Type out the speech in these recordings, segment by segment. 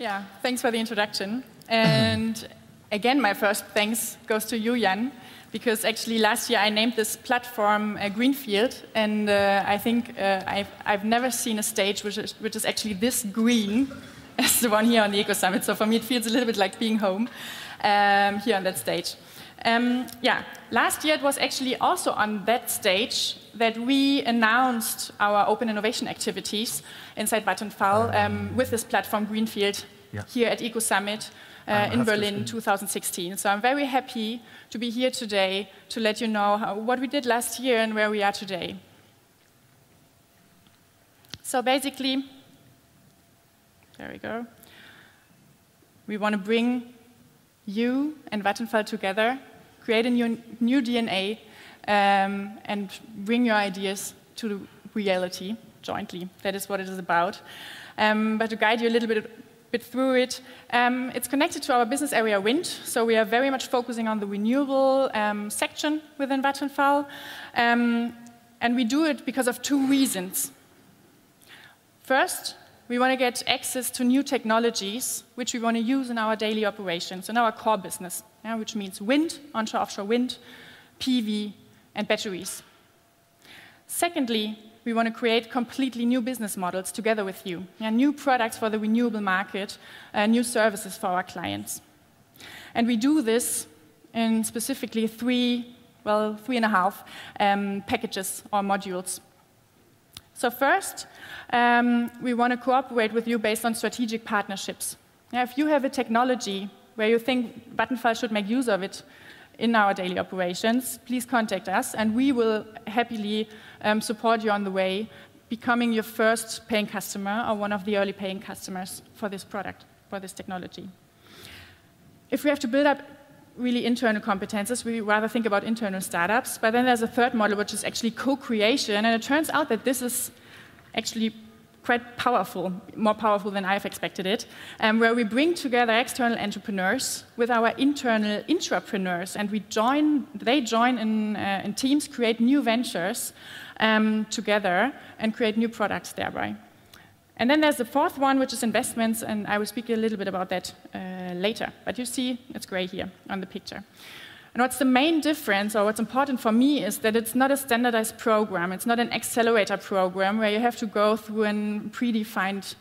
Yeah, thanks for the introduction. And again, my first thanks goes to you, Jan, because actually last year I named this platform Greenfield, and I think I've never seen a stage which is actually this green as the one here on the Ecosummit. So for me, it feels a little bit like being home here on that stage. Yeah, last year it was actually also on that stage that we announced our open innovation activities inside Vattenfall with this platform Greenfield here at Ecosummit in Berlin 2016. So I'm very happy to be here today to let you know what we did last year and where we are today. So basically, there we go. We want to bring you and Vattenfall together, create a new DNA, and bring your ideas to reality jointly. That is what it is about. But to guide you a little bit through it, it's connected to our business area wind. So we are very much focusing on the renewable section within Vattenfall. And we do it because of two reasons. First, we want to get access to new technologies which we want to use in our daily operations, in our core business, which means wind, onshore, offshore wind, PV, and batteries. Secondly, we want to create completely new business models together with you, new products for the renewable market, new services for our clients. And we do this in specifically three and a half packages or modules. So first, we want to cooperate with you based on strategic partnerships. If you have a technology where you think Vattenfall should make use of it in our daily operations, please contact us, and we will happily support you on the way, becoming your first paying customer or one of the early paying customers for this product, for this technology. If we have to build up really internal competences, we rather think about internal startups, but then there's a third model, which is actually co-creation, and it turns out that this is actually quite powerful, more powerful than I've expected it, where we bring together external entrepreneurs with our internal intrapreneurs, and they join in teams, create new ventures together, and create new products thereby. And then there's the fourth one, which is investments, and I will speak a little bit about that later. But you see, it's gray here on the picture. And what's the main difference, or what's important for me, is that it's not a standardized program. It's not an accelerator program where you have to go through a predefined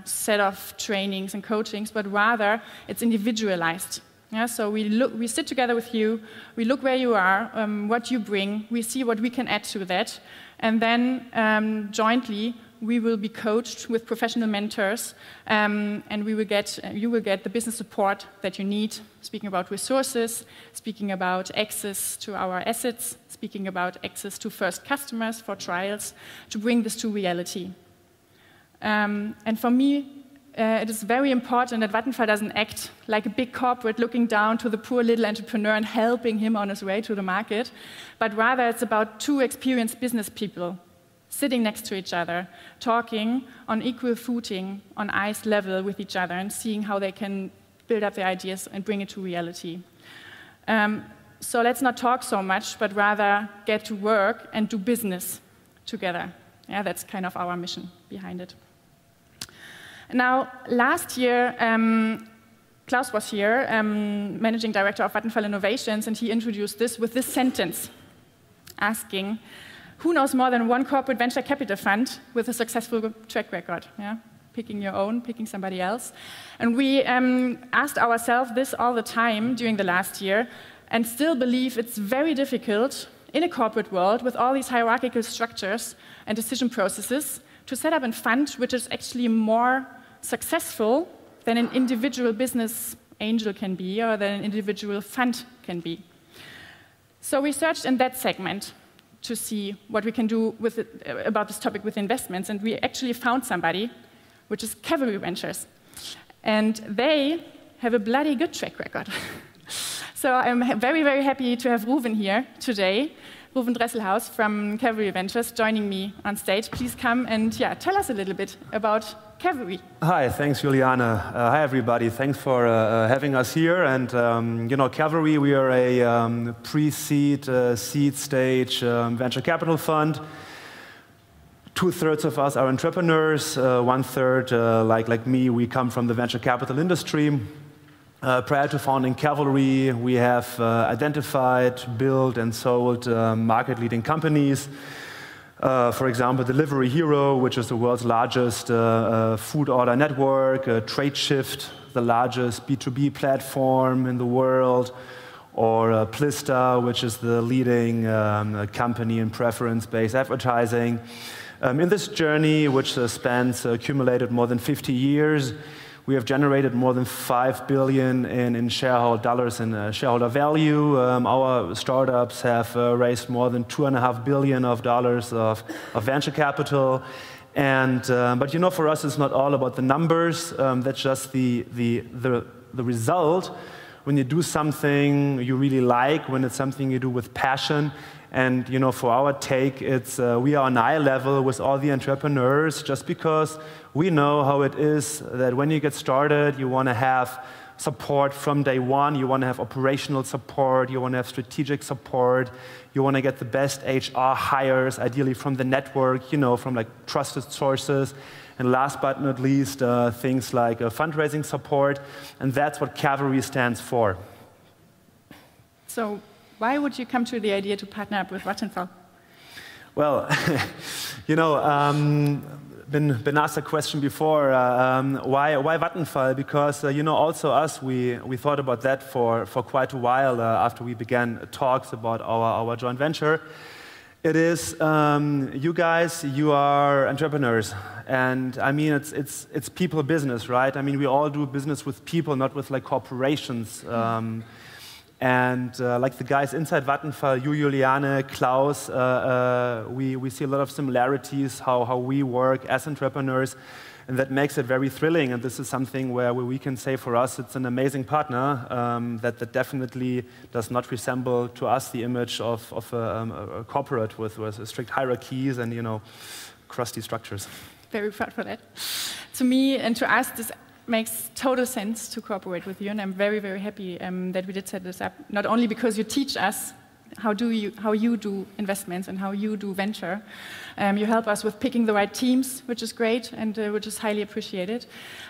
set of trainings and coachings, but rather it's individualized. So we sit together with you, we look where you are, what you bring, we see what we can add to that, and then jointly we will be coached with professional mentors, and you will get the business support that you need, speaking about resources, speaking about access to our assets, speaking about access to first customers for trials, to bring this to reality. And for me, it is very important that Vattenfall doesn't act like a big corporate looking down to the poor little entrepreneur and helping him on his way to the market, but rather it's about two experienced business people sitting next to each other, talking on equal footing, on eye level with each other, and seeing how they can build up their ideas and bring it to reality. So let's not talk so much, but rather get to work and do business together. Yeah, that's kind of our mission behind it. Now, last year, Klaus was here, Managing Director of Vattenfall Innovations, and he introduced this with this sentence, asking, who knows more than one corporate venture capital fund with a successful track record? Yeah? Picking your own, picking somebody else. And we asked ourselves this all the time during the last year, and still believe it's very difficult in a corporate world with all these hierarchical structures and decision processes to set up a fund which is actually more successful than an individual business angel can be or than an individual fund can be. So we searched in that segment to see what we can do with about this topic with investments, and we actually found somebody, which is Cavalry Ventures. And they have a bloody good track record. So I'm very, very happy to have Ruven here today, Ruven Dresselhaus from Cavalry Ventures, joining me on stage. Please come and tell us a little bit about Cavalry. Hi, thanks, Juliane. Hi, everybody. Thanks for having us here. And Cavalry, we are a pre-seed, seed stage venture capital fund. 2/3 of us are entrepreneurs. 1/3, like me, we come from the venture capital industry. Prior to founding Cavalry, we have identified, built, and sold market-leading companies. For example, Delivery Hero, which is the world's largest food order network, TradeShift, the largest B2B platform in the world, or Plista, which is the leading company in preference-based advertising. In this journey, which spans accumulated more than 50 years, we have generated more than $5 billion in shareholder value. Our startups have raised more than $2.5 billion of venture capital. But you know, for us, it's not all about the numbers. That's just the result. When you do something you really like, when it's something you do with passion. And you know, for our take, it's we are on eye level with all the entrepreneurs, just because we know how it is that when you get started, you want to have support from day one. You want to have operational support. You want to have strategic support. You want to get the best HR hires, ideally from the network, you know, from like trusted sources. And last but not least, things like fundraising support. And that's what Cavalry stands for. So why would you come to the idea to partner up with Vattenfall? Well, you know, been asked a question before. Why Vattenfall? Because you know, also us, we thought about that for quite a while after we began talks about our joint venture. It is you guys. You are entrepreneurs, and I mean, it's people business, right? I mean, we all do business with people, not with like corporations. And like the guys inside Vattenfall, you, Juliane, Klaus, we see a lot of similarities how we work as entrepreneurs, and that makes it very thrilling. And this is something where we can say for us it's an amazing partner that definitely does not resemble to us the image of a corporate with strict hierarchies and, you know, crusty structures. Very proud for that. To me and to us, this makes total sense to cooperate with you, and I'm very, very happy that we did set this up. Not only because you teach us how you do investments and how you do venture, you help us with picking the right teams, which is great and which is highly appreciated.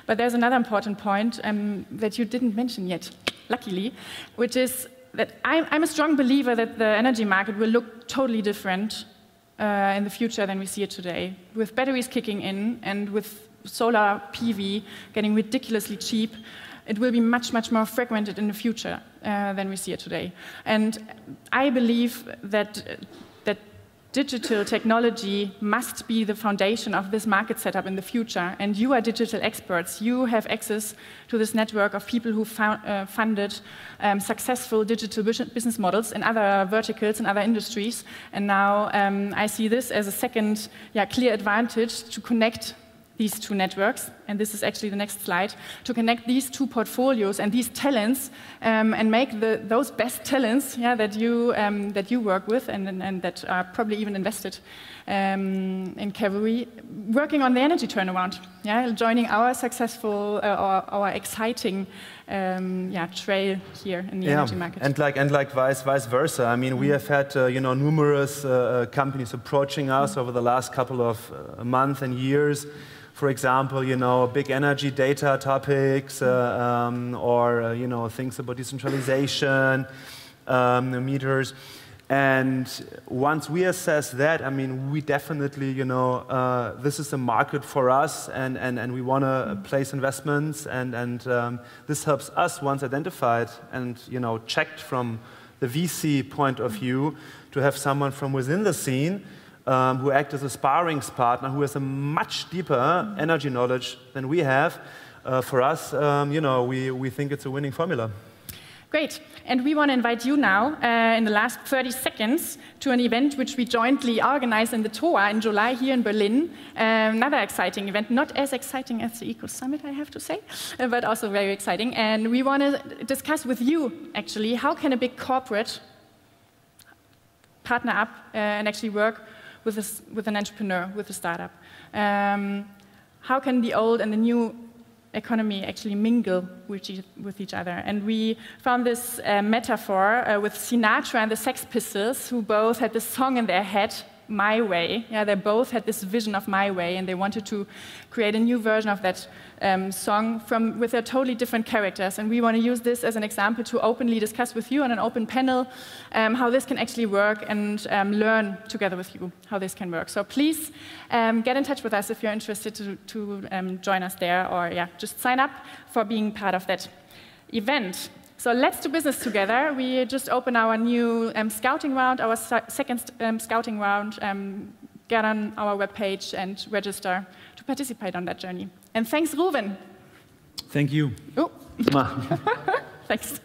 But there's another important point that you didn't mention yet, luckily, which is that I'm a strong believer that the energy market will look totally different in the future than we see it today, with batteries kicking in and with solar PV getting ridiculously cheap. It will be much, much more fragmented in the future than we see it today. And I believe that digital technology must be the foundation of this market setup in the future. And you are digital experts. You have access to this network of people who funded successful digital business models in other verticals and other industries. And now I see this as a second clear advantage to connect these two networks, and this is actually the next slide, to connect these two portfolios and these talents and make those best talents that you work with and that are probably even invested in Cavalry, working on the energy turnaround, joining our successful or our exciting trail here in the energy market. And like vice versa. I mean, we have had numerous companies approaching us over the last couple of months and years. For example, big energy data topics, or things about decentralization, meters. And once we assess that, I mean, we definitely, this is a market for us, and we want to place investments, and this helps us, once identified and checked from the VC point of view, to have someone from within the scene who acts as a sparring partner, who has a much deeper energy knowledge than we have. For us, we think it's a winning formula. Great. And we want to invite you now, in the last 30 seconds, to an event which we jointly organized in the TOA in July here in Berlin. Another exciting event, not as exciting as the Ecosummit, I have to say, but also very exciting. And we want to discuss with you, actually, how can a big corporate partner up and actually work with an entrepreneur, with a startup? How can the old and the new economy actually mingle with each other? And we found this metaphor with Sinatra and the Sex Pistols, who both had this song in their head, My Way. Yeah, they both had this vision of My Way, and they wanted to create a new version of that song with their totally different characters. And we want to use this as an example to openly discuss with you on an open panel how this can actually work, and learn together with you how this can work. So please get in touch with us if you're interested to join us there, or just sign up for being part of that event. So let's do business together. We just opened our new scouting round, our second scouting round. Get on our webpage and register to participate on that journey. And thanks, Ruben. Thank you. Oh. Thanks.